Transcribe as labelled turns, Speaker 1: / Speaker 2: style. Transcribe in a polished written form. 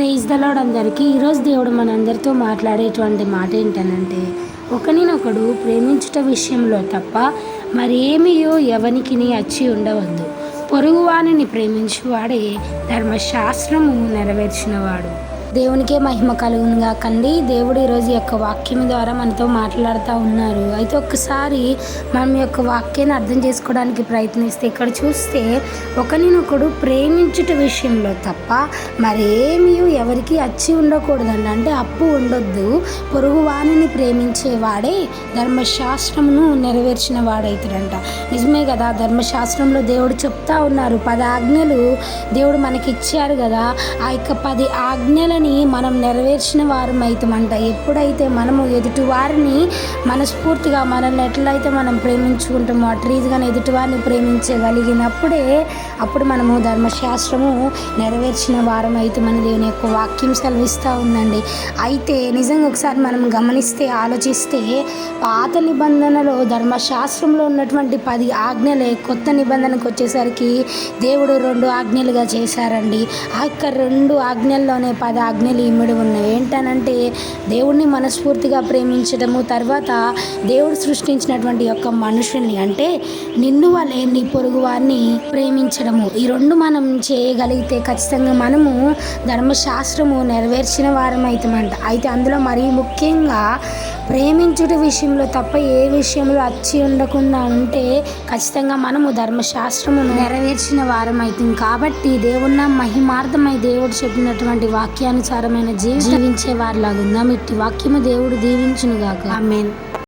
Speaker 1: Praise the lord అందరికీ. ఈరోజు దేవుడు మనందరితో మాట్లాడేటువంటి మాట ఏంటనంటే, ఒకరినొకడు ప్రేమించుట విషయంలో తప్ప మరేమియో ఎవనికిని అచ్చి ఉండవద్దు. పొరుగువానిని ప్రేమించువాడే ధర్మశాస్త్రము నెరవేర్చినవాడు. దేవునికే మహిమ కలుగునుగా కండి. దేవుడు ఈరోజు యొక్క వాక్యం ద్వారా మనతో మాట్లాడుతూ ఉన్నారు. అయితే ఒక్కసారి మనం యొక్క వాక్యాన్ని అర్థం చేసుకోవడానికి ప్రయత్నిస్తే ఇక్కడ చూస్తే ఒకరినొకడు ప్రేమించుట విషయంలో తప్ప మరేమీ ఎవరికి అచ్చి ఉండకూడదండి. అంటే అప్పు ఉండొద్దు. పొరుగువానిని ప్రేమించేవాడే ధర్మశాస్త్రమును నెరవేర్చిన వాడైతాడంట. నిజమే కదా, ధర్మశాస్త్రంలో దేవుడు చెప్తా ఉన్నారు. 10 ఆజ్ఞలు దేవుడు మనకి ఇచ్చారు కదా. ఆ యొక్క 10 ఆజ్ఞలను మనం నెరవేర్చిన వారం అవుతామంట. ఎప్పుడైతే మనము ఎదుటి వారిని మనస్ఫూర్తిగా మనల్ని ఎట్లయితే మనం ప్రేమించుకుంటామో అట్రీజ్గానే ఎదుటి వారిని ప్రేమించగలిగినప్పుడే అప్పుడు మనము ధర్మశాస్త్రము నెరవేర్చిన వారం అవుతామని దేవుని యొక్క వాక్యం సెలవిస్తూ ఉందండి. అయితే నిజంగా ఒకసారి మనం గమనిస్తే ఆలోచిస్తే పాత నిబంధనలో ధర్మశాస్త్రంలో ఉన్నటువంటి 10 ఆజ్ఞలే కొత్త నిబంధనకు వచ్చేసరికి దేవుడు 2 ఆజ్ఞలుగా చేశారండి. ఆ యొక్క 2 ఆజ్ఞల్లోనే 10 ఆజ్ఞలు ఇమిడి ఉన్నాయి. ఏంటనంటే దేవుడిని మనస్ఫూర్తిగా ప్రేమించడము, తర్వాత దేవుడు సృష్టించినటువంటి యొక్క మనుషుల్ని అంటే నిన్ను వలె నీ పొరుగు వారిని ప్రేమించడము. ఈ 2 మనం చేయగలిగితే ఖచ్చితంగా మనము ధర్మశాస్త్రము నెరవేర్చిన వారం అవుతామంట. అయితే అందులో మరీ ముఖ్యంగా ప్రేమించుట విషయంలో తప్ప ఏ విషయంలో అచ్చి ఉండకుండా ఉంటే ఖచ్చితంగా మనము ధర్మశాస్త్రమును నెరవేర్చిన వారం అవుతుంది. కాబట్టి దేవుని మహిమార్థమై దేవుడు చెప్పినటువంటి వాక్యానుసారమైన జీవించే వారిలాగా ఉందాం. ఇట్టి వాక్యము దేవుడు దీవించునుగాక. ఆమేన్.